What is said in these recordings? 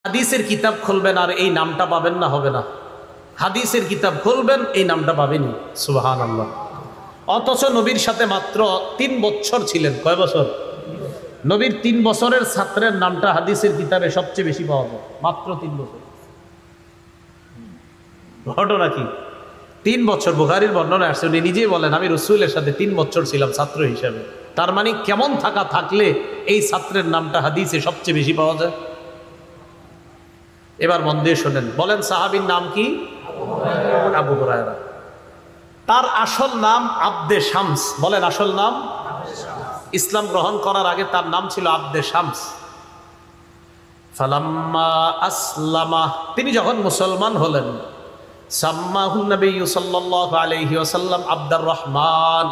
হাদিসের কিতাব খুলবেন আর এই নামটা পাবেন না, হবে না। হাদিসের কিতাব খুলবেন, এই নামটা পাবেনি। সুবহানাল্লাহ। অথচ নবীর সাথে মাত্র 3 বছর ছিলেন। কয় বছর? নবীর 3 বছরের ছাত্রের নামটা হাদিসের কিতাবে সবচেয়ে বেশি পাওয়া যায়, মাত্র 3 বছর। ঘটনা কি? 3 বছর বুখারীর বর্ণনা আসছে, উনি নিজেই বলেন আমি রাসূলের সাথে 3 বছর ছিলাম ছাত্র হিসাবে। তার মানে কেমন থাকা থাকলে এই ছাত্রের নামটা হাদিসে সবচেয়ে বেশি পাওয়া যায়? এবার মন দিয়ে শোনেন, বলেন সাহাবীর নাম কি? আবু হুরায়রা। তার আসল নাম আব্দে শামস। বলেন আসল নাম। ইসলাম গ্রহণ করার আগে তার নাম ছিল আব্দে শামস। ফালাম্মা আসলামা, তিনি যখন মুসলমান হলেন, সাম্মাহুন নবী সাল্লাল্লাহু আলাইহি ওয়াসাল্লাম আব্দুর রহমান।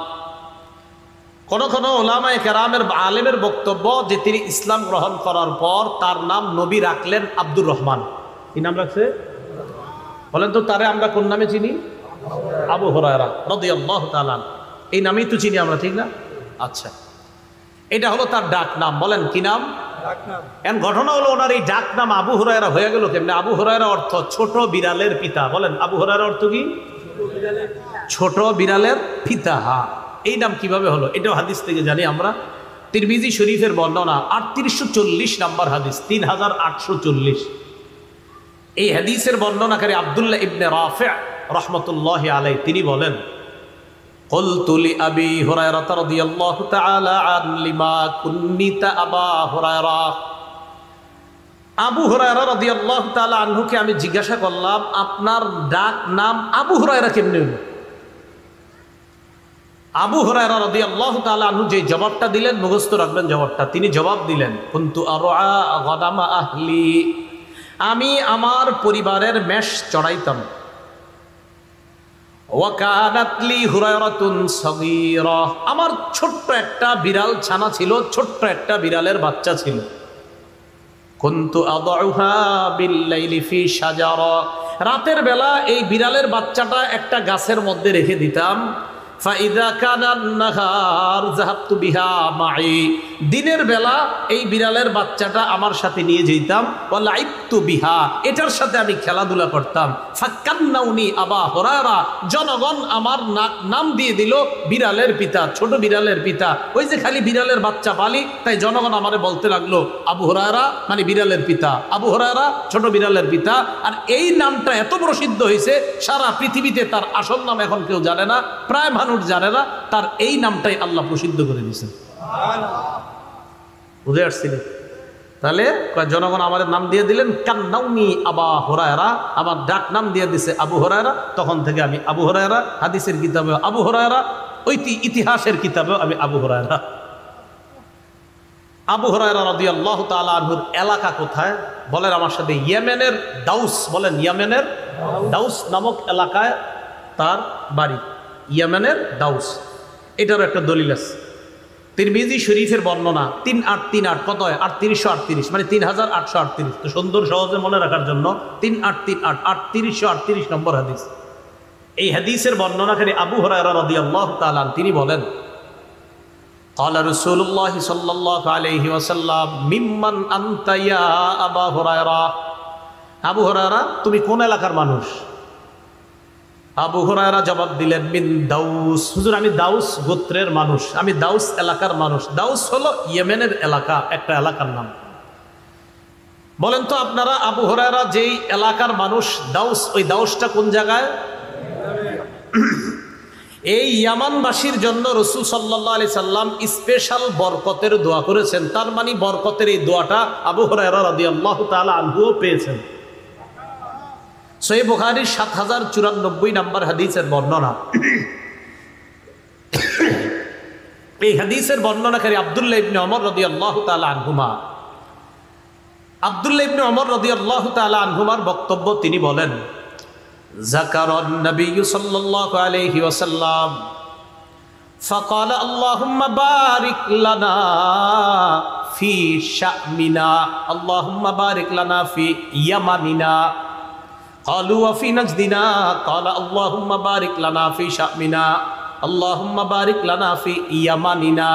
কোন কোন উলামায়ে কেরামের আলেমের বক্তব্য যে তিনি ইসলাম গ্রহণ করার পর তার নাম নবী রাখলেন আব্দুর রহমান। কি নাম রাখছে? বলেন তো, তারে আমরা কোন নামে চিনি? আবু হুরায়রা রাদিয়াল্লাহু তাআলা। এই নামেই তো চিনি আমরা, ঠিক না? আচ্ছা, এটা হলো তার ডাক নাম। বলেন কি নাম? এখন ঘটনা হলো ওনার এই ডাক নাম আবু হুরায়রা হয়ে গেল কেমনে? আবু হুরায়রা অর্থ ছোট বিড়ালের পিতা। বলেন আবু হুরায়রা অর্থ কি? ছোট বিড়ালের পিতা। হ্যাঁ, এই নাম কিভাবে হলো? এটাও হাদিস থেকে জানি আমরা। তিরমিজি শরীফের বর্ণনা 3840 নম্বর হাদিস, 3840। এই হাদিসের বর্ণনাকারী আব্দুল্লাহ ইবনে রাফি' রাহমাতুল্লাহি আলাইহি, তিনি বলেন কুলতু লি আবি হুরায়রা রাদিয়াল্লাহু তাআলা আন লিমা কুন্নিতা আবা হুরায়রা। আবু হুরায়রা রাদিয়াল্লাহু তাআলা আনহুকে আমি জিজ্ঞাসা করলাম, আপনার ডাক নাম আবু হুরায়রা কেমনে হলো? আবু হুরায়রা রাদিয়াল্লাহু তাআলা আনহু যে জবাবটা দিলেন, মুখস্থ রাখবেন জবাবটা। তিনি জবাব দিলেন, কুনতু আরআ গানামা আহলি, আমি আমার পরিবারের মেষ চড়াইতাম। ওয়া কানাত লি হুরায়রাতুন সাগীরা, আমার ছোট্ট একটা বিড়াল ছানা ছিল, ছোট্ট একটা বিড়ালের বাচ্চা ছিল। কুনতু আদউহা বিল-লাইলি ফি শাজারা, রাতের বেলা এই বিড়ালের বাচ্চাটা একটা গাছের মধ্যে রেখে দিতাম। ফাইদা কানান নাহার যাহাবতু বিহা মাই, দিনের বেলা এই বিড়ালের বাচ্চাটা আমার সাথে নিয়ে যেতাম। ওয়া লাইবতু বিহা, এটার সাথে আমি খেলাধুলা করতাম। ফাকান্নাউনি আবা হুরায়রা, জনগণ আমার নাম দিয়ে দিল বিড়ালের পিতা, ছোট বিড়ালের পিতা। ওই যে খালি বিড়ালের বাচ্চা পালি, তাই জনগণ আমারে বলতে লাগলো আবু হুরায়রা মানে বিড়ালের পিতা, আবু হুরায়রা ছোট বিড়ালের পিতা। আর এই নামটা এত প্রসিদ্ধ হয়েছে, সারা পৃথিবীতে তার আসল নাম এখন কেউ জানে না, প্রায় মানুষ জানে না। তার এই নামটাই আল্লাহ প্রসিদ্ধ করে দিয়েছেন। বুঝে আসছিল? তাহলে জনগণ আমার নাম দিয়ে দিলেন কান্নাউনি আবা হুরায়রা, আমার ডাক নাম দিয়ে দিছে আবু হুরায়রা। তখন থেকে আমি আবু হুরায়রা, হাদিসের কিতাবে আবু হুরায়রা, ইতিহাসের কিতাবেও আমি আবু হুরায়রা। আবু হুরায়রা রাদিয়াল্লাহু তাআলা আনহুর এলাকা কোথায়? বলেন আমার সাথে, ইয়েমেনের দাউস। বলেন ইয়েমেনের দাউস নামক এলাকায় তার বাড়ি। ইয়েমেনের দাউস, এটারও একটা দলিল আছে। তিরমিজি শরীফের বর্ণনা 3838, কত হয়? 3838, মানে 3838। তো সুন্দর সহজে মনে রাখার জন্য 3838, 3838 নম্বর হাদিস। এই হাদিসের বর্ণনাকারী আবু হুরায়রা রাদিয়াল্লাহু তাআলা তিনি বলেন, قال رسول الله صلى الله عليه وسلم ممن انت يا ابا هريره, আবু হুরায়রা তুমি কোন এলাকার মানুষ? আবু হুরায়রা জবাব দিলেন, মিন দাউস, হুজুর আমি দাউস গোত্রের মানুষ, আমি দাউস এলাকার মানুষ। দাউস হলো ইয়েমেনের এলাকা, একটা এলাকার নাম। বলেন তো আপনারা, আবু হুরায়রা যেই এলাকার মানুষ দাউস, ওই দাউসটা কোন জায়গায়? এই ইয়ামানবাসীর জন্য রাসূল সাল্লাল্লাহু আলাইহি সাল্লাম স্পেশাল বরকতের দোয়া করেছেন। তার মানে বরকতের এই দোয়াটা আবু হুরায়রা রাদিয়াল্লাহু তাআলা আনহুও পেয়েছেন। সহিহ বুখারীর 7094 নম্বর হাদিসের বর্ণনা। এই হাদিসের বর্ণনাকারী আব্দুল্লাহ ইবনে ওমর রাদিয়াল্লাহু তাআলা আনহুমা। আব্দুল্লাহ ইবনে ওমর রাদিয়াল্লাহু তাআলা আনহুমার বক্তব্য, তিনি বলেন, যাকারান নবী সাল্লাল্লাহু আলাইহি ওয়াসাল্লাম ফাকালা আল্লাহুম্মা বারিক লানা ফি শামিনা, আল্লাহুম্মা বারিক লানা ফি ইয়ামানিনা। قالوا وفي نجدنا قال اللهم بارك لنا في شأمنا اللهم بارك لنا في يمننا।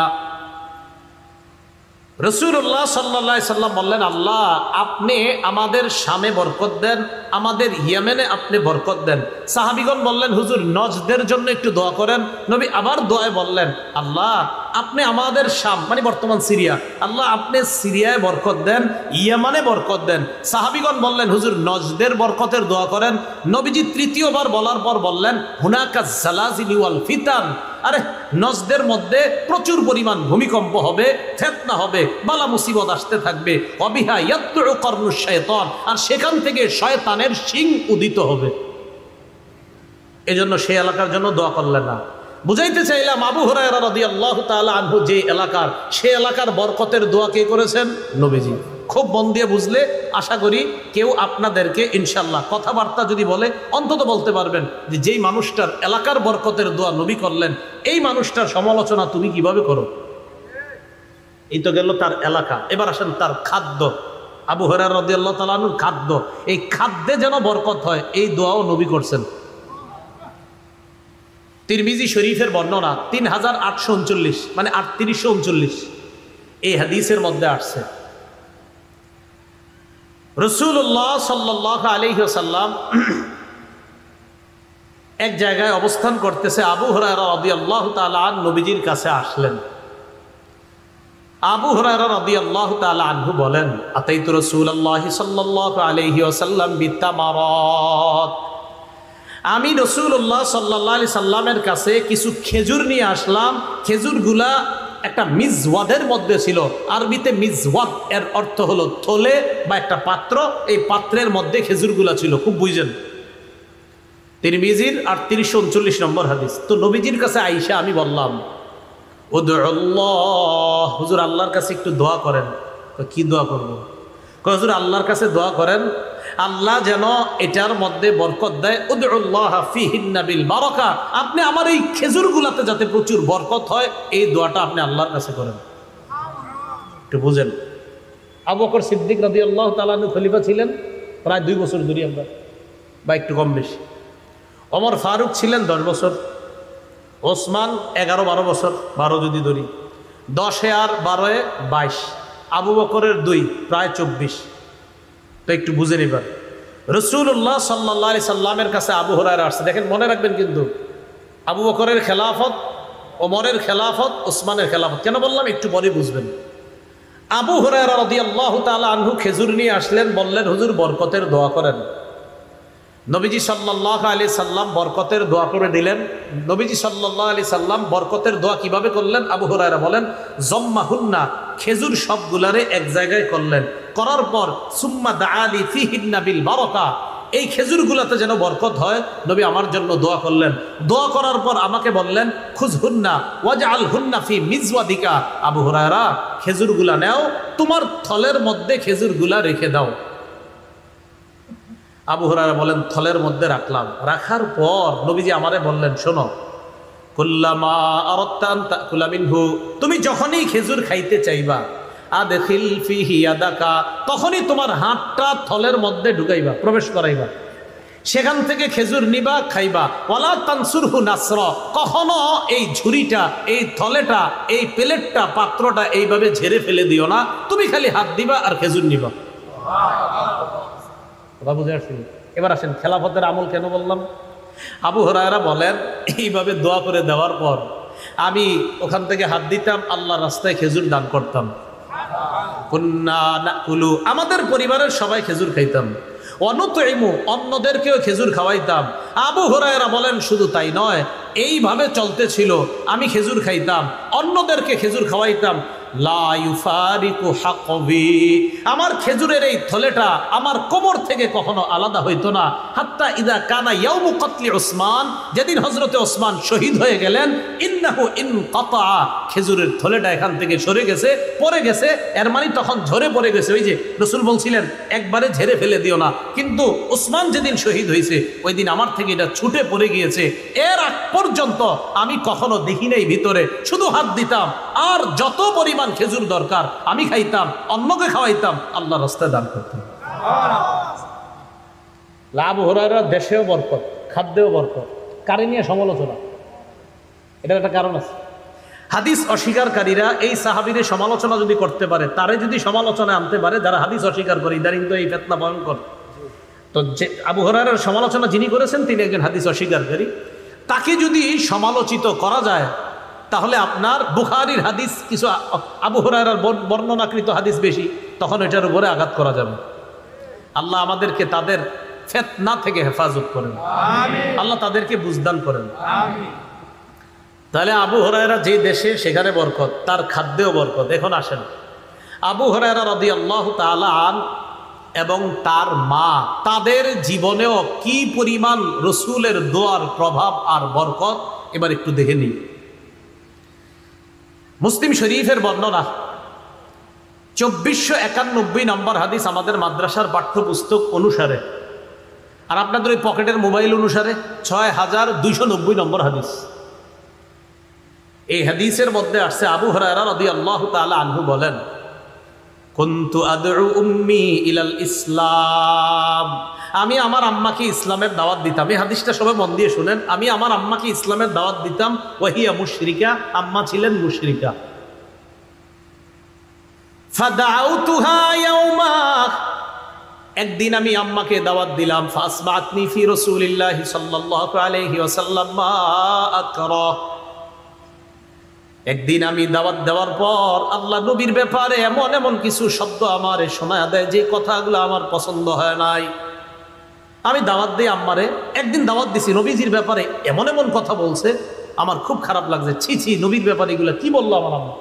রাসূলুল্লাহ সাল্লাল্লাহু আলাইহি সাল্লাম বললেন, আল্লাহ আপনি আমাদের শামে বরকত দেন, আমাদের ইয়েমেনে আপনি বরকত দেন। সাহাবীগণ বললেন, হুজুর নজদের জন্য একটু দোয়া করেন। নবী আবার দোয়ায় বললেন, আল্লাহ আপনি আমাদের শাম মানে বর্তমান সিরিয়া, আল্লাহ আপনি সিরিয়ায় বরকত দেন, ইয়েমানে বরকত দেন। সাহাবীগণ বললেন, হুজুর নজদের বরকতের দোয়া করেন। নবীজি তৃতীয়বার বলার পর বললেন, হুনাকা জালাজিলি ওয়াল ফিতান, আরে নজদের মধ্যে প্রচুর পরিমাণ ভূমিকম্প হবে, ফিতনা হবে, বালা মুসিবত আসতে থাকবে, অবিহা ইয়াতলু করনু শায়তান, আর সেখান থেকে শয়তানের শিং উদিত হবে। এজন্য সেই এলাকার জন্য দোয়া করলেন না। বুঝাইতে চাইলাম আবু হুরায়রা রাদিয়াল্লাহু তাআলা আনহু যে এলাকার, সেই এলাকার বরকতের দোয়া কে করেছেন? নবীজি। খুব মন দিয়ে বুঝলে আশা করি কেউ আপনাদেরকে ইনশাল্লাহ কথাবার্তা যদি বলে অন্তত বলতে পারবেন যে যেই মানুষটার এলাকার বরকতের দোয়া নবী করলেন, এই মানুষটার সমালোচনা তুমি কিভাবে করো। এই তো গেল তার এলাকা। এবার আসেন তার খাদ্য। আবু হুরায়রা রাদিয়াল্লাহু তাআলা আনহুর খাদ্য, এই খাদ্যে যেন বরকত হয় এই দোয়াও নবী করছেন। তিরমিজি শরীফের বর্ণনা 3839 মানে 3839 এই হাদিসের মধ্যে আসছে, রাসূলুল্লাহ সাল্লাল্লাহু আলাইহি ওয়াসাল্লাম এক জায়গায় অবস্থান করতেছে। আবু হুরায়রা রাদিয়াল্লাহু তাআলা আনহু নবীজির কাছে আসলেন। আবু হুরায়রা রাদিয়াল্লাহু তাআলা আনহু বলেন, আতাইতু রাসূলুল্লাহি সাল্লাল্লাহু আলাইহি ওয়াসাল্লাম বিতামারাত, আমি রাসূলুল্লাহ সাল্লাল্লাহু আলাইহি সাল্লামের কাছে কিছু খেজুর নিয়ে আসলাম। খেজুরগুলা একটা মিজওয়াদের মধ্যে ছিল। আরবিতে মিজওয়াদ এর অর্থ হলো থলে বা একটা পাত্র, এই পাত্রের মধ্যে খেজুরগুলা ছিল। খুব বুঝেন, তিরমিজির 3839 নম্বর হাদিস। তো নবীজির কাছে আইসা আমি বললাম, উদুল্লাহ, হুজুর আল্লাহর কাছে একটু দোয়া করেন। কি দোয়া করব? হুজুর আল্লাহর কাছে দোয়া করেন আল্লাহ যেন এটার মধ্যে বরকত দেয়। উদুল্লাহ ফিহিন্না বিল বারাকা, আপনি আমার এই খেজুরগুলাতে যাতে প্রচুর বরকত হয় এই দোয়াটা আপনি আল্লাহর কাছে করেন। একটু বুঝেন, আবু বকর সিদ্দিক রাদিয়াল্লাহু তাআলা আনহু খলিফা ছিলেন প্রায় 2 বছর ধরে আমরা, বা একটু কম বেশি। ওমর ফারুক ছিলেন 10 বছর, ওসমান 11-12 বছর, 12 যদি ধরি, 10 আর 12 22, আবু বকরের 2 প্রায় 24। তো একটু বুঝে নিবার, রাসূলুল্লাহ সাল্লাল্লাহু আলাইহি সাল্লামের কাছে আবু হুরায়রা আসছে। দেখেন মনে রাখবেন কিন্তু আবু বকরের খেলাফত, ওমরের খেলাফত, ওসমানের খেলাফত। কেন বললাম একটু পরে বুঝবেন। আবু হুরায়রা রাদিয়াল্লাহু তাআলা আনহু খেজুর নিয়ে আসলেন, বললেন হুজুর বরকতের দোয়া করেন। নবীজি সাল্লাল্লাহু আলাইহি সাল্লাম বরকতের দোয়া করে দিলেন। নবীজি সাল্লাল্লাহু আলাইহি সাল্লাম বরকতের দোয়া কিভাবে করলেন? আবু হুরায়রা বলেন, জম্মাহুন্না, খেজুর সবগুলারে এক জায়গায় করলেন, করার পর সুম্মা দাআলি ফিহিন্না বিল বারাকা, এই খেজুরগুলাতে যেন বরকত হয় নবী আমার জন্য দোয়া করলেন। দোয়া করার পর আমাকে বললেন, খুযহুন্না ওয়াজআলহুন্না ফি মিজওয়াদিকা, আবু হুরায়রা খেজুরগুলা নাও, তোমার থলের মধ্যে খেজুরগুলা রেখে দাও। আবু হুরায়রা বলেন, থলের মধ্যে রাখলাম। রাখার পর নবীজি আমারে বললেন, শোনো, কুল্লামা আরাদতা আন তাকুলা মিনহু, তুমি যখনই খেজুর খাইতে চাইবা, আদখিল ফিহি ইয়াদাকা, তখনই তোমার হাতটা থলের মধ্যে ঢুকাইবা, প্রবেশ করাইবা, সেখান থেকে খেজুর নিবা, খাইবা। ওয়ালা তানসুরহু নাসরা, কখনো এই ঝুড়িটা, এই থলেটা, এই প্লেটটা, পাত্রটা এইভাবে ঝেড়ে ফেলে দিও না, তুমি খালি হাত দিবা আর খেজুর নিবা। বুঝে আসেন? এবার আসেন খেলাফতের আমল কেন বললাম। আবু হুরায়রা বলেন, এইভাবে দোয়া করে দেওয়ার পর আমি ওখান থেকে হাত দিতাম, আল্লাহর রাস্তায় খেজুর দান করতাম। কুন্না নাকুলু, আমাদের পরিবারের সবাই খেজুর খাইতাম। অনুতইমু, অন্যদেরকেও খেজুর খাওয়াইতাম। আবু হুরায়রা বলেন, শুধু তাই নয়, এইভাবে চলতেছিল, আমি খেজুর খাইতাম, অন্যদেরকে খেজুর খাওয়াইতাম। লা ইউফারিকু হাকবি, আমার খেজুরের এই থলেটা আমার কোমর থেকে কখনো আলাদা হইতো না। হাত্তা ইদা কানা ইয়াউমু কতলি ওসমান, যেদিন হযরতে ওসমান শহীদ হয়ে গেলেন, ইন্নাহু ইনকাতা, খেজুরের থলেটা এখান থেকে সরে গেছে, পড়ে গেছে, এর মানে তখন ঝরে পড়ে গেছে। ওই যে রাসূল বলছিলেন একবারে ঝেড়ে ফেলে দিও না, কিন্তু ওসমান যেদিন শহীদ হয়েছে ওই দিন আমার থেকে এটা ছুটে পড়ে গিয়েছে। এর আগ পর্যন্ত আমি কখনো দেখি নাই ভিতরে, শুধু হাত দিতাম আর যত পরিমাণ খেজুর দরকার আমি খাইতাম, অন্যকে খাওয়াইতাম, আল্লাহর রাস্তায় দান করতাম। আবু হুরায়রা দেশেও বরকত, খাদ্যেও বরকত, কারে নিয়ে সমালোচনা, এটার একটা কারণ আছে। হাদিস অস্বীকারীরা এই সাহাবীর সমালোচনা যদি করতে পারে, তারে যদি সমালোচনায় আনতে পারে যারা হাদিস অস্বীকার করে, ইদানিং তো এই ফিতনা ভয়ঙ্কর। তো যে আবু হুরায়রার সমালোচনা যিনি করেছেন তিনি একজন হাদিস অস্বীকারী, তাকে যদি সমালোচিত করা যায় তাহলে আপনার বুখারীর হাদিস কিছু, আবু হুরায়রার বর্ণনাকৃত হাদিস বেশি, তখন এটার উপরে আঘাত করা যাবে। আল্লাহ আমাদেরকে তাদের ফিতনা থেকে হেফাজত করেন, আল্লাহ তাদেরকে বুঝদান করেন। তাহলে আবু হুরায়রা যে দেশে সেখানে বরকত, তার খাদ্যেও বরকত। এখন আসেন, আবু হুরায়রা রাদিয়াল্লাহু তাআলা আন এবং তার মা, তাদের জীবনেও কি পরিমাণ রসুলের দোয়ার প্রভাব আর বরকত এবার একটু দেখে নিই। মুসলিম শরীফের বর্ণনা 2491 নম্বর হাদিস আমাদের মাদ্রাসার পাঠ্যপুস্তক অনুসারে, আর আপনাদের ওই পকেটের মোবাইল অনুসারে 6290 নম্বর হাদিস। এই হাদিসের মধ্যে আসছে আবু হুরায়রা রাদিয়াল্লাহু তাআলা আনহু বলেন, কুনতু আদউ উম্মি ইলাল ইসলাম, আমি আমার আম্মাকে ইসলামের দাওয়াত দিতাম। এই হাদিসটা সবাই মন দিয়ে শুনেন। আমি আমার আম্মাকে ইসলামের দাওয়াত দিতাম, ওয়াহিয়া মুশরিকা, আম্মা ছিলেন মুশরিকা। ফাদাউতুহা ইয়াওমা, একদিন আমি আম্মাকে দাওয়াত দিলাম। ফাসমাতনি ফি রাসূলিল্লাহি সাল্লাল্লাহু আলাইহি ওয়াসাল্লাম মা আকরা, একদিন আমি দাওয়াত দেওয়ার পর আল্লাহ নবীর ব্যাপারে এমন এমন কিছু শব্দ আমার শোনা দেয় যে কথাগুলো আমার পছন্দ হয় নাই। আমি দাওয়াত দিই আম্মারে, একদিন দাওয়াত দিছি, নবীজির ব্যাপারে এমন এমন কথা বলছে আমার খুব খারাপ লাগছে, ছি ছি, নবীর ব্যাপারে এগুলো কি বললো আমার আম্মা।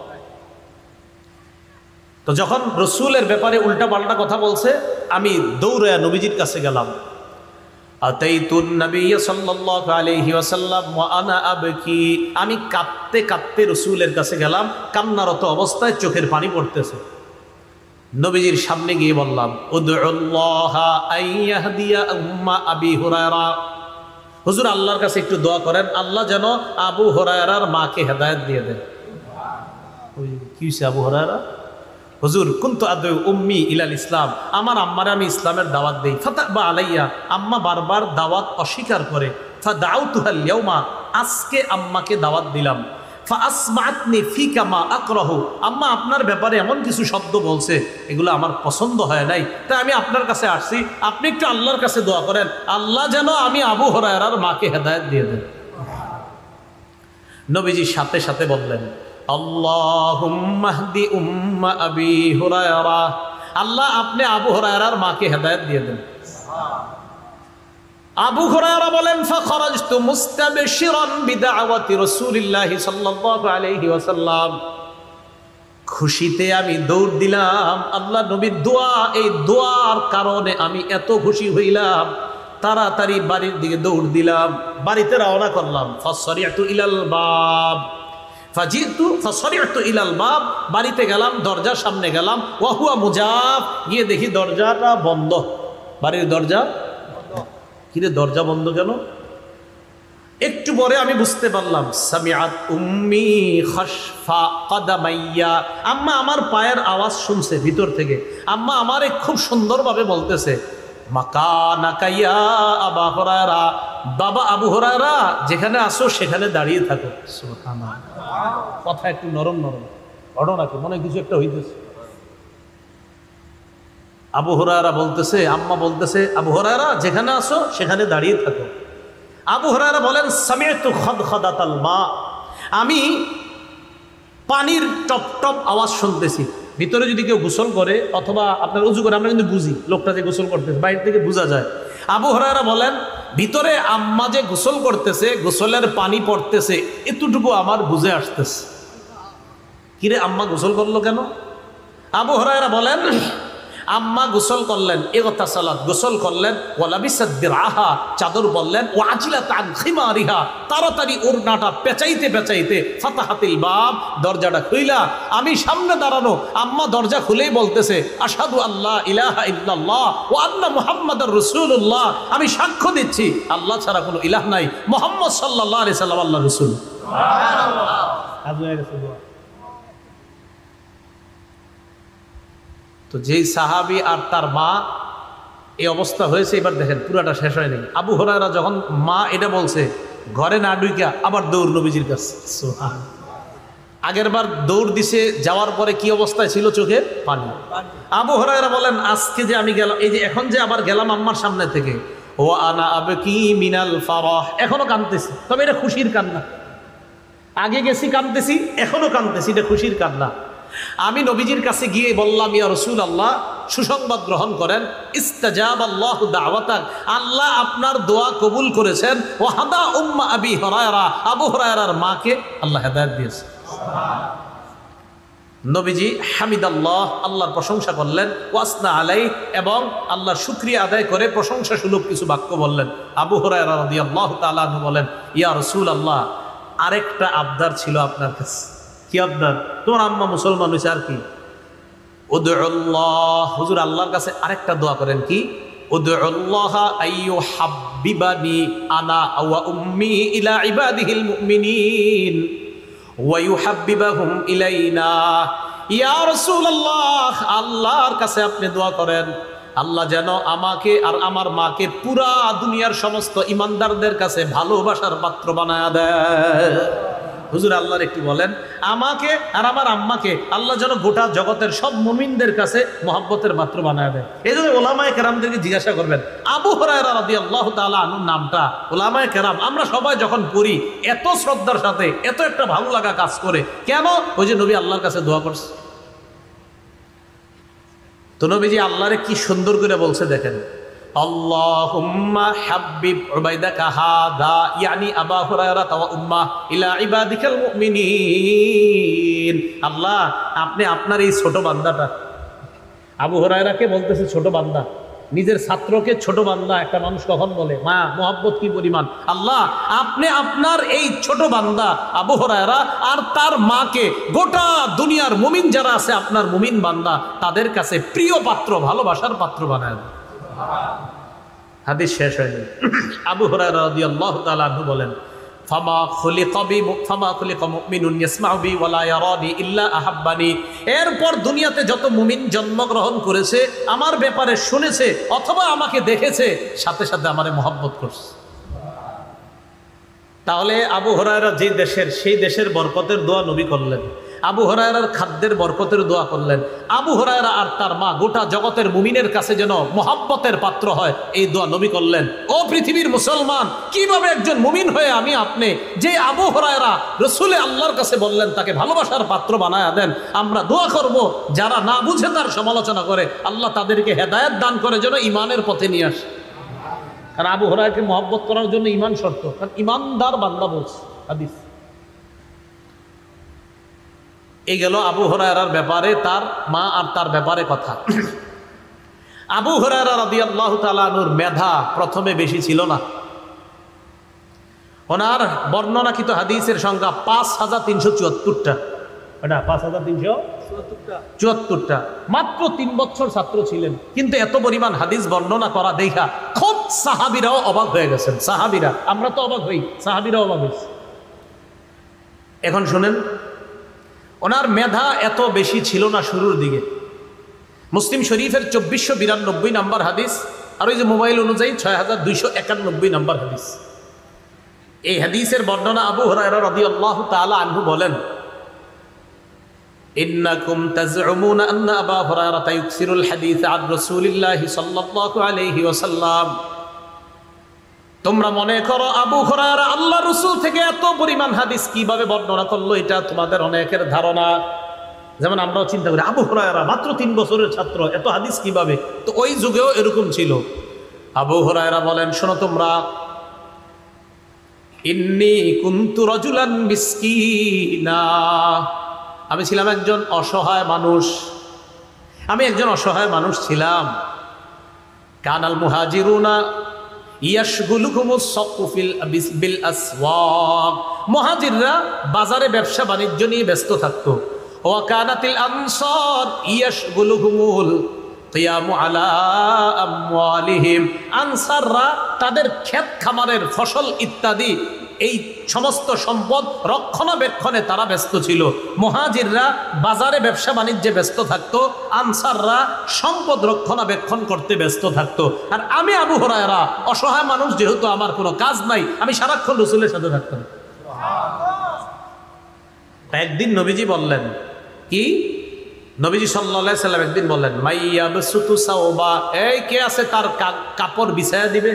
তো যখন রসুলের ব্যাপারে উল্টা পাল্টা কথা বলছে, আমি দৌড়ে নবীজির কাছে গেলাম। আতাইতুন নবী সাল্লাল্লাহু আলাইহি ওয়াসাল্লাম ওয়া আনা আবকি, আমি কাঁদতে কাঁদতে রসুলের কাছে গেলাম, কান্নারত অবস্থায় চোখের পানি পড়তেছে। নবীজির সামনে গিয়ে বললাম, উদউল্লাহা আইয়াহদিয়া উম্মা আবি হুরায়রা, হুজুর আল্লাহর কাছে একটু দোয়া করেন, আল্লাহ যেন আবু হুরায়রার মাকে হেদায়েত দিয়ে দেন। কি হইছে আবু হুরায়রা? হুজুর কুনতু আদউ উম্মি ইলাল ইসলাম, আমার আম্মারে আমি ইসলামের দাওয়াত দেই। ফাতাবা আলাইয়া, আম্মা বারবার দাওয়াত অস্বীকার করে। ফাদাউতুহাল ইয়াউমা, আজকে আম্মাকে দাওয়াত দিলাম। ফাসমাতনি ফিকা মা আকরাহু, আম্মা আপনার ব্যাপারে এমন কিছু শব্দ বলছে এগুলো আমার পছন্দ হয় নাই, তাই আমি আপনার কাছে আসছি, আপনি একটু আল্লাহর কাছে দোয়া করেন, আল্লাহ যেন আমি আবু হুরায়রার মাকে হেদায়েত দিয়ে দেন। নবীজি সাথে সাথে বললেন, আল্লাহুম্মা হদি উম্মা আবি হুরায়রা, আল্লাহ আপনি আবু হুরায়রার মাকে হেদায়েত দিয়ে দেন। আবু হুরায়রা বলেন, ফাখরাজতু মুস্তাবশিরান বিদাওয়াতি রাসূলিল্লাহি সাল্লাল্লাহু আলাইহি ওয়াসাল্লাম, খুশিতে আমি দৌড় দিলাম, আল্লাহ নবীর দোয়া, এই দোয়ার কারণে আমি এত খুশি হইলাম, তাড়াতাড়ি বাড়ির দিকে দৌড় দিলাম, বাড়িতে রওনা করলাম। ফাসরিআতু ইলাল বাব, ফাসরিআতু ইলাল বাব, বাড়িতে গেলাম, দরজার সামনে গেলাম। ওয়া হুয়া মুজাব, গিয়ে দেখি দরজাটা বন্ধ, বাড়ির দরজা। কিরে দরজা বন্ধ কেন? একটু পরে আমি বুঝতে পারলাম, সামিআত উম্মি খাশফা কদামাইয়া, আম্মা আমার পায়ের আওয়াজ শুনছে ভিতর থেকে। আম্মা আমারে খুব সুন্দরভাবে বলতেছে, মাকানাকা ইয়া আবু হুরায়রা, বাবা আবু হুরায়রা যেখানে আসো সেখানে দাঁড়িয়ে থাকো। সুবহানাল্লাহ, কথা একটু নরম নরম, ঘটনা কি মনে কিছু একটা হইতেছে। আবু হুরায়রা বলতেছে, আম্মা বলতেছে, আবু হুরায়রা যেখানে আসো সেখানে দাঁড়িয়ে থাকো। আবু হুরায়রা বলেন, সামি'তু খাদখাদাতাল মা, আমি পানির টপ টপ আওয়াজ শুনতেছি। ভিতরে যদি কেউ গোসল করে অথবা আপনার উজু করে, আমরা কিন্তু বুঝি লোকটা যে গোসল করতেছে, বাইরে থেকে বোঝা যায়। আবু হুরায়রা বলেন, ভিতরে আম্মা যে গোসল করতেছে, গোসলের পানি পড়তেছে, এতটুকু আমার বুঝে আসতেছে। কিরে আম্মা গোসল করলো কেন? আবু হুরায়রা বলেন, আম্মা গোসল করলেন, এগতা সালাত গোসল করলেন, ওয়ালাবিসাদ দিরআহা, চাদর বললেন, ওয়াজিলাত আন খিমারিহা, তাড়াতাড়ি ওড়নাটা পেঁচাইতে পেঁচাইতে, ফাতাহাতিল বাব, দরজাটা খুইলা, আমি সামনে দাঁড়ানো, আম্মা দরজা খুলেই বলতেছে, আশহাদু আল্লাহ ইলাহা ইল্লাল্লাহ ওয়া আন্না মুহাম্মাদার রাসূলুল্লাহ, আমি সাক্ষ্য দিচ্ছি আল্লাহ ছাড়া কোনো ইলাহ নাই, মুহাম্মদ সাল্লাল্লাহু আলাইহি সাল্লাম আল্লাহর রাসূল। সুবহানাল্লাহ। তো যেই সাহাবী আর তার মা এই অবস্থা হয়েছে, এবার দেখেন পুরাটা শেষ হয়নি। আবু হুরায়রা যখন মা এটা বলছে, ঘরে না ঢুইকা আবার দৌড় নবীজির কাছে। আগের বার দৌড় দিছে, যাওয়ার পরে কি অবস্থায় ছিল? চোখে পানি। আবু হুরায়রা বলেন, আজকে যে আমি গেলাম, এই যে এখন যে আবার গেলাম আম্মার সামনে থেকে, ও আনা আবকি মিনাল ফারাহ, এখনো কাঁদতেছি। তবে এটা খুশির কান্না। আগে গেছি কাঁদতেছি, এখনো কাঁদতেছি, এটা খুশির কান্না। আমি নবীজির কাছে গিয়ে বললাম, ইয়া রাসূলুল্লাহ, সুসংবাদ গ্রহণ করেন, ইস্তাজাবাল্লাহু দাওয়াতাক, আল্লাহ আপনার দোয়া কবুল করেছেন। ওয়া হাদা উম্মা আবি হুরায়রা, আবু হুরায়রার মাকে আল্লাহ হেদায়েত দিয়েছে। নবীজি হামিদাল্লাহ, আল্লাহর প্রশংসা করলেন, ওয়াসনা আলাই, এবং আল্লাহর শুকরিয়া আদায় করে প্রশংসা সুলভ কিছু বাক্য বললেন। আবু হুরায়রা রাদিয়াল্লাহু তাআলা আনহু বলেন, ইয়া রাসূলুল্লাহ, আরেকটা আবদার ছিল আপনার কাছে। কি আবদার? তোমার আম্মা মুসলমান হয়েছে, আর কি? উদউল্লাহ, হুজুর আল্লাহর কাছে আরেকটা দোয়া করেন। কি? উদউল্লাহ আইয়ু হাব্বিবানি আনা ওয়া উম্মি ইলা ইবাদিহিল মুমিনিন ওয়া ইউহাব্বিবাহুম ইলাইনা। ইয়া রাসূলুল্লাহ, আল্লাহর কাছে আপনি দোয়া করেন, আল্লাহ যেন আমাকে আর আমার মাকে পুরা দুনিয়ার সমস্ত ইমানদারদের কাছে ভালোবাসার পাত্র বানায়া দেয়। হুজুর আল্লাহর একটু বলেন, আমাকে আর আমার আম্মাকে আল্লাহ যেন গোটা জগতের সব মুমিনদের কাছে মহব্বতের পাত্র বানায় দেয়। এই জন্য ওলামায়ে কেরামদেরকে জিজ্ঞাসা করবেন, আবু হুরায়রা রাদিয়াল্লাহু তাআলা আনহুর নামটা ওলামায়ে কেরাম আমরা সবাই যখন পড়ি এত শ্রদ্ধার সাথে, এত একটা ভালো লাগা কাজ করে কেন? ওই যে নবী আল্লাহর কাছে দোয়া করছে। তো নবীজি আল্লাহরে কি সুন্দর করে বলছে দেখেন, আল্লাহুম্মা হাব্বিব উবাইদাকা হাদা ইয়ানি আবু হুরায়রা ওয়া উম্মা ইলা ইবাদিকাল মুমিনিন। আল্লাহ, আপনি আপনার এই ছোট বান্দাটা, আবু হুরায়রাকে বলতেছে ছোট বান্দা, নিজের ছাত্রকে ছোট বান্দা একটা মানুষ কখন বলে? মা, মোহাব্বত কি পরিমাণ! আল্লাহ, আপনি আপনার এই ছোট বান্দা আবু হুরায়রা আর তার মাকে গোটা দুনিয়ার মুমিন যারা আছে আপনার মুমিন বান্দা তাদের কাছে প্রিয় পাত্র, ভালোবাসার পাত্র বানায় দেন। হাদিস শেষ হয়নি। আবু হুরায়রা রাদিয়াল্লাহু তাআলা আনহু বলেন, ফামা খুলিকা মুমিনুন ইয়াসমাউ বি ওয়া লা ইয়ারানি ইল্লা আহাব্বানি। এরপর দুনিয়াতে যত মুমিন জন্মগ্রহণ করেছে, আমার ব্যাপারে শুনেছে অথবা আমাকে দেখেছে, সাথে সাথে আমারে মহব্বত করছে। তাহলে আবু হুরায়রা যে দেশের, সেই দেশের বরকতের দোয়া নবী করলেন। আবু হুরায়রার খাদ্যের বরকতের দোয়া করলেন। আবু হুরায়রা আর তার মা গোটা জগতের মুমিনের কাছে যেন মহব্বতের পাত্র হয়, এই দোয়া নবী করলেন। ও পৃথিবীর মুসলমান, কিভাবে একজন মুমিন হয়ে আমি আপনি, যে আবু হুরায়রা রাসূলে আল্লাহর কাছে বললেন তাকে ভালোবাসার পাত্র বানায়া দেন, আমরা দোয়া করব যারা না বুঝে তার সমালোচনা করে আল্লাহ তাদেরকে হেদায়েত দান করে যেন ইমানের পথে নিয়ে আসে। কারণ আবু হুরায়রাকে মহব্বত করার জন্য ইমান শর্ত, কারণ ইমানদার বান্দা বলছে হাদিস। এই গেল আবু হুরায়রার ব্যাপারে, তার মা আর তার ব্যাপারে কথা। আবু হুরায়রা রাদিয়াল্লাহু তাআলা আনহুর মেধা প্রথমে বেশি ছিল না। ওনার বর্ণনাকৃত হাদিসের সংখ্যা 5374টা। এটা 5374টা। মাত্র 3 বছর ছাত্র ছিলেন, কিন্তু এত পরিমাণ হাদিস বর্ণনা করা দেখা খুব সাহাবীরাও অবাক হয়ে গেছেন। সাহাবীরা, আমরা তো অবাক হই, সাহাবীরাও অবাক হয়েছে। এখন শুনেন, ওনার মেধা এত বেশি ছিল না শুরুর দিকে। মুসলিম শরীফের 2492 নম্বর হাদিস, আর ওই যে মোবাইল অনুযায়ী 6291 নম্বর হাদিস। এই হাদিসের বর্ণনা আবু হুরায়রা রাদিয়াল্লাহু তাআলা আনহু বলেন, ইন্নাকুম তাজউমুনা আন্না আবু হুরায়রা ইউকসিরুল হাদিস আন রাসূলিল্লাহি সাল্লাল্লাহু আলাইহি ওয়াসাল্লাম। তোমরা মনে করো আবু হুরায়রা আল্লাহ রাসূল থেকে এত পরিমাণ হাদিস কিভাবে বর্ণনা করলো, এটা তোমাদের অনেকের ধারণা। যেমন আমরাও চিন্তা করি আবু হুরায়রা মাত্র 3 বছরের ছাত্র, এত হাদিস কিভাবে? তো ওই যুগেও এরকম ছিল। আবু হুরায়রা বলেন, শোনো তোমরা, ইন্নী কুনতু রাজুলান মিসকিনা, আমি ছিলাম একজন অসহায় মানুষ। আমি একজন অসহায় মানুষ ছিলাম। কানাল মুহাজিরুনা ইয়াশগুলুকুমুস সাকু বিল আসওয়াক, মুহাজিররা বাজারে ব্যবসা বাণিজ্য নিয়ে ব্যস্ত থাকতো। ওয়া কানাতিল আনসার ইয়াশগুলুকুমুল কিয়ামু আলা আমওয়ালিহিম, আনসাররা তাদের ক্ষেত খামারের ফসল ইত্যাদি এই সমস্ত সম্পদ রক্ষণাবেক্ষণে তারা ব্যস্ত ছিল। মুহাজিররা বাজারে ব্যবসা বাণিজ্যে ব্যস্ত থাকতো, আনসাররা সম্পদ রক্ষণাবেক্ষণ করতে ব্যস্ত থাকতো। আর আমি আবু হুরায়রা অসহায় মানুষ, যেহেতু আমার কোনো কাজ নাই, আমি সারাক্ষণ রাসূলের সাথে থাকতাম। একদিন নবীজি বললেন কি, নবীজি সাল্লাল্লাহু আলাইহি সাল্লাম একদিন বললেন, মাইয়াবসুতু সাওবা, এই কে আছে তার কাপড় বিছায়া দিবে?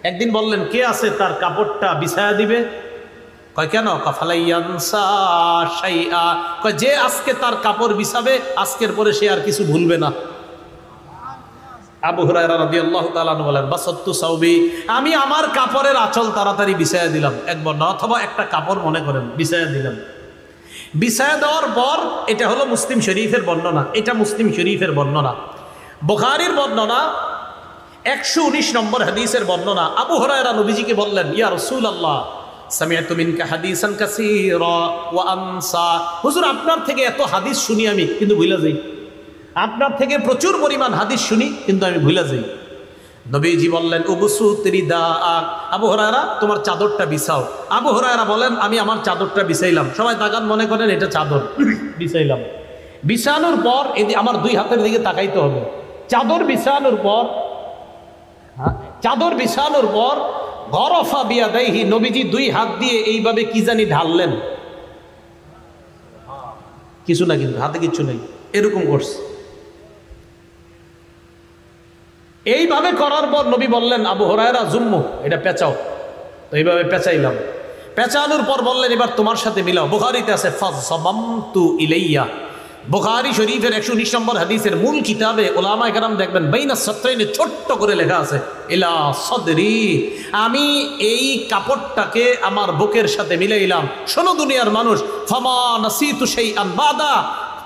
একদিন বললেন, কে আছে তার কাপড়টা বিছায়া দিবে? কয় কেন? কাফালাইয়ানসা শাইআ, কয় যে আজকে তার কাপড় বিছাবে আজকের পরে সে আর কিছু ভুলবে না। আবু হুরায়রা রাদিয়াল্লাহু তাআলা আনহু বলেন, বাসাতু সাওবি, আমি আমার কাপড়ের আঁচল তাড়াতাড়ি বিছায়া দিলাম, একবার না, অথবা একটা কাপড় মনে করেন বিছায়া দিলাম। বিছায়া দেওয়ার পর, এটা হলো মুসলিম শরীফের বর্ণনা, এটা মুসলিম শরীফের বর্ণনা। বুখারীর বর্ণনা 119 নম্বর হাদিসের বর্ণনা। আবু হুরায়রা নবীজিকে বললেন, ইয়া রাসূলুল্লাহ, সামিআতু মিনকা হাদিসান কাসীরা ওয়া আনসা, হুজুর আপনার থেকে এত হাদিস শুনি আমি, কিন্তু ভুলে যাই। আপনার থেকে প্রচুর পরিমাণ হাদিস শুনি, কিন্তু আমি ভুলে যাই। নবীজি বললেন, উবসুত রিদাআক, আবু হুরায়রা তোমার চাদরটা বিছাও। আবু হুরায়রা বলেন, আমি আমার চাদরটা বিছাইলাম। সবাই তাকান, মনে করেন এটা চাদর। বিছাইলাম, বিছানোর পর আমার দুই হাতের দিকে তাকাইতে হবে। চাদর বিছানোর পর, চাদর বিছানোর পর গরফা বিয়াদাইহি, নবীজি দুই হাত দিয়ে এইভাবে কি জানি ঢাললেন, কিছু না, কিন্তু হাতে কিচ্ছু নেই, এরকম করছে। এইভাবে করার পর নবী বললেন, আবু হুরায়রা জুম্মু, এটা পেঁচাও। তো এইভাবে পেঁচাইলাম, পেঁচানোর পর বললেন, এবার তোমার সাথে মিলাও। বুখারীতে আছে ফাযসাবামতু ইলাইয়া, বুখারী শরীফের 119 নম্বর হাদিসের মূল কিতাবে ওলামায়ে কেরাম দেখবেন বাইনা সাত্রাইনে ছোট্ট করে লেখা আছে, ইলা সদরি, আমি এই কাপড়টাকে আমার বুকের সাথে মিলাইলাম। শোনো দুনিয়ার মানুষ, ফামা নাসিতু শাইআন বাদা,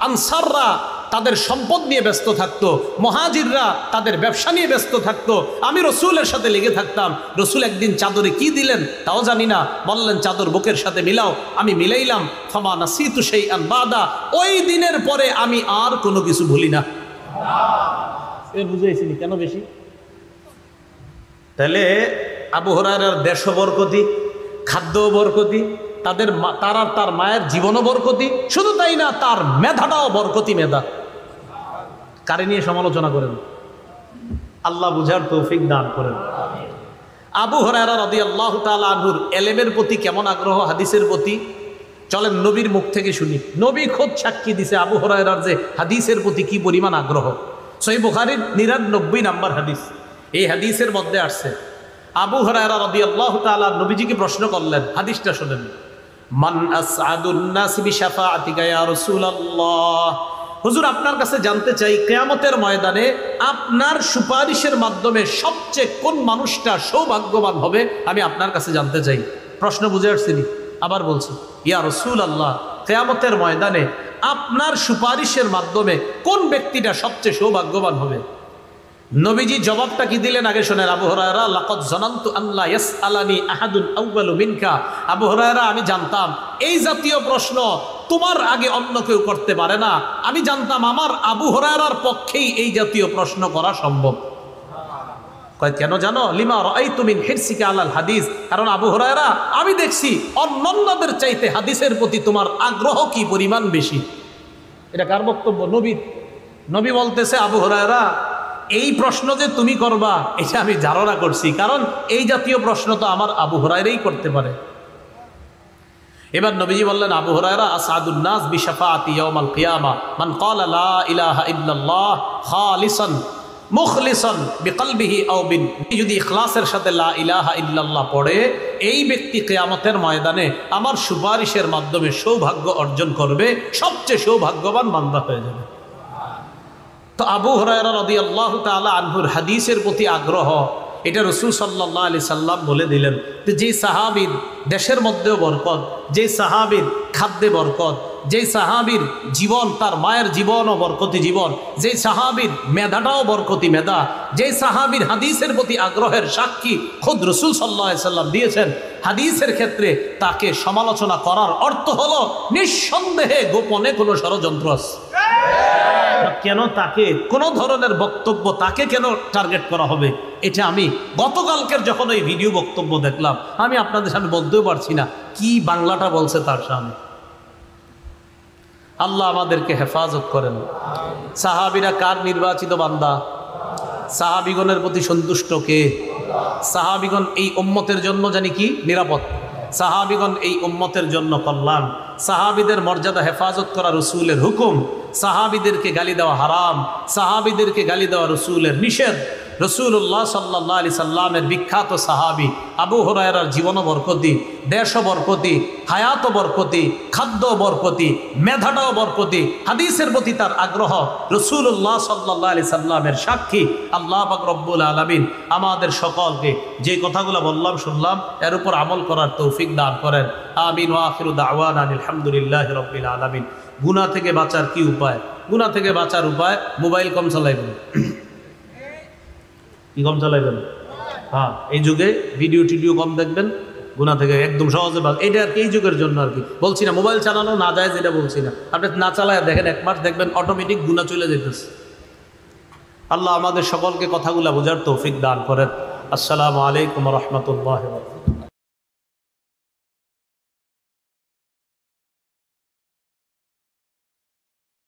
আনসাররা তাদের সম্পদ নিয়ে ব্যস্ত থাকতো, মুহাজিররা তাদের ব্যবসা নিয়ে ব্যস্ত থাকতো, আমি রসুলের সাথে লেগে থাকতাম। রসুল একদিন চাদরে কি দিলেন তাও জানি না, বললেন চাদর বুকের সাথে মিলাও, আমি মিলাইলাম। ফামা নাসিতু শাইআন বাদা, ওই দিনের পরে আমি আর কোনো কিছু ভুলি না। বুঝাইছিনি কেন বেশি? তাহলে আবু হুরায়রার দেশও বরকতি, খাদ্য বরকতি, তার মায়ের জীবনও বরকতি, শুধু তাই না, তার মেধাটাও বরকতি মেধা। কারে নিয়ে সমালোচনা করেন? আল্লাহ বুঝার তৌফিক দান করেন। আবু হুরায়রা রাদিয়াল্লাহু তাআলা আনহুর ইলমের প্রতি কেমন আগ্রহ, হাদিসের প্রতি, চলেন নবীর মুখ থেকে শুনি। নবী খোদ সাক্ষী দিছে আবু হুরায়রার যে হাদিসের প্রতি কি পরিমাণ আগ্রহ। সহিহ বুখারীর 99 নম্বর হাদিস, এই হাদিসের মধ্যে আসছে, আবু হুরায়রা রাদিয়াল্লাহু তাআলা নবীজিকে প্রশ্ন করলেন, হাদিসটা শুনেন, মান আসআদুন নাস বিশাফাআতিকা ইয়া রাসূলুল্লাহ, হুজুর আপনার কাছে জানতে চাই, কিয়ামতের ময়দানে আপনার সুপারিশের মাধ্যমে সবচেয়ে কোন মানুষটা সৌভাগ্যবান হবে, আমি আপনার কাছে জানতে চাই। প্রশ্ন বুঝে আসছিনি? আবার বলছি, ইয়া রাসূলুল্লাহ, কিয়ামতের ময়দানে আপনার সুপারিশের মাধ্যমে কোন ব্যক্তিটা সবচেয়ে সৌভাগ্যবান হবে? নবীজি জবাবটা কি দিলেন আগে শোনেন। আবু হুরায়রা, লাকাদ জানানতু আল্লা ইয়াসআলানি আহাদুন আউয়ালু মিনকা, আবু হুরায়রা আমি জানতাম এই জাতীয় প্রশ্ন তোমার আগে অন্য কেউ করতে পারে না। আমি জানতাম আমার আবু হুরায়রার পক্ষেই এই জাতীয় প্রশ্ন করা সম্ভব। কয় কেন জানো? লিমা রাআইতু মিন হিরসিকা আলাল হাদিস, কারণ আবু হুরায়রা আমি দেখছি অন্যান্যদের চাইতে হাদিসের প্রতি তোমার আগ্রহ কি পরিমাণ বেশি। এটা কার বক্তব্য? নবী। নবী বলতেছে, আবু হুরায়রা এই প্রশ্ন যে তুমি করবা এটা আমি ধারণা করছি, কারণ এই জাতীয় প্রশ্ন তো আমার আবু হুরায়রাই করতে পারে। এবার নবীজি বললেন, আবু হুরায়রা, আসআদুন নাস বিশাফাআতি ইয়াউমাল কিয়ামা মান ক্বালা লা ইলাহা ইল্লাল্লাহ খালিসান মুখলিসান বিকলবিহি আও বিন, যদি ইখলাসের সাথে লা ইলাহা ইল্লাল্লাহ পড়ে, এই ব্যক্তি কিয়ামতের ময়দানে আমার সুপারিশের মাধ্যমে সৌভাগ্য অর্জন করবে, সবচেয়ে সৌভাগ্যবান বান্দা হয়ে যাবে। তো আবু হুরায়রা রাদিয়াল্লাহু তাআলা আনহুর হাদিসের প্রতি আগ্রহ, এটা রাসূল সাল্লাল্লাহু আলাইহি সাল্লাম বলে দিলেন যে সাহাবীর দেশের মধ্যেও বরকত, যে সাহাবীর খাদ্যে বরকত, যে সাহাবীর জীবন তার মায়ের জীবনও বরকতি জীবন, যে সাহাবীর মেধাটাও বরকতি মেধা, যে সাহাবীর হাদিসের প্রতি আগ্রহের সাক্ষী খুদ রাসূল সাল্লাল্লাহু আলাইহি সাল্লাম দিয়েছেন, হাদিসের ক্ষেত্রে তাকে সমালোচনা করার অর্থ হলো নিঃসন্দেহে গোপনে কোনো ষড়যন্ত্র আছে। কেন তাকে কোন ধরনের বক্তব্য তাকে কেন টার্গেট করা হবে, এটা আমি গতকালকের যখন ওই ভিডিও বক্তব্য দেখলাম, আমি আপনাদের সামনে বলতেও পারছি না কি বাংলাটা বলছে তার সামনে। আল্লাহ আমাদেরকে হেফাজত করেন। সাহাবীরা কার নির্বাচিত বান্দা? সাহাবীগণের প্রতি সন্তুষ্ট কে? সাহাবীগণ এই উম্মতের জন্য জানি কি নিরাপদ। সাহাবিগণ এই উম্মতের জন্য কল্যাণ, সাহাবিদের মর্যাদা হেফাজত করা রসুলের হুকুম, সাহাবিদেরকে গালি দেওয়া হারাম, সাহাবিদেরকে গালি দেওয়া রসুলের নিষেধ। রসুল্লাহ সাল্লাল্লাহু আলাইহি সাল্লামের বিখ্যাত সাহাবি আবু হুরায়রার জীবন বরকতি, দেশ বরকতি, হায়াত বরকতি, খাদ্য বরকতি, মেধাটাও বরকতি, হাদিসের প্রতি তার আগ্রহ রসুল্লাহ সাল্লাল্লাহু আলাইহি সাল্লামের সাক্ষী। আল্লাহ পাক রব্বুল আলামিন আমাদের সকলকে যে কথাগুলো বললাম শুনলাম এর উপর আমল করার তৌফিক দান করেন। আমিন ওয়া আখিরু দাওয়ানা আলহামদুলিল্লাহি রাব্বিল আলামিন। গুনাহ থেকে বাঁচার কি উপায়? গুনাহ থেকে বাঁচার উপায়, মোবাইল কম চালাইবেন। কি কম চালাইবেন? হ্যাঁ, এই যুগে ভিডিও টিডিও কম দেখবেন, গুনাহ থেকে একদম সহজে এটা আর কি এই যুগের জন্য আর কি বলছি না। মোবাইল চালানো না যায় যেটা বলছি না, আপনি না চালায় দেখেন 1 মাস দেখবেন অটোমেটিক গুনাহ চলে যেতেছে। আল্লাহ আমাদের সকলকে কথাগুলা বোঝার তৌফিক দান করেন। আসসালামু আলাইকুম ওয়া রাহমাতুল্লাহি ওয়া বারাকাতুহু।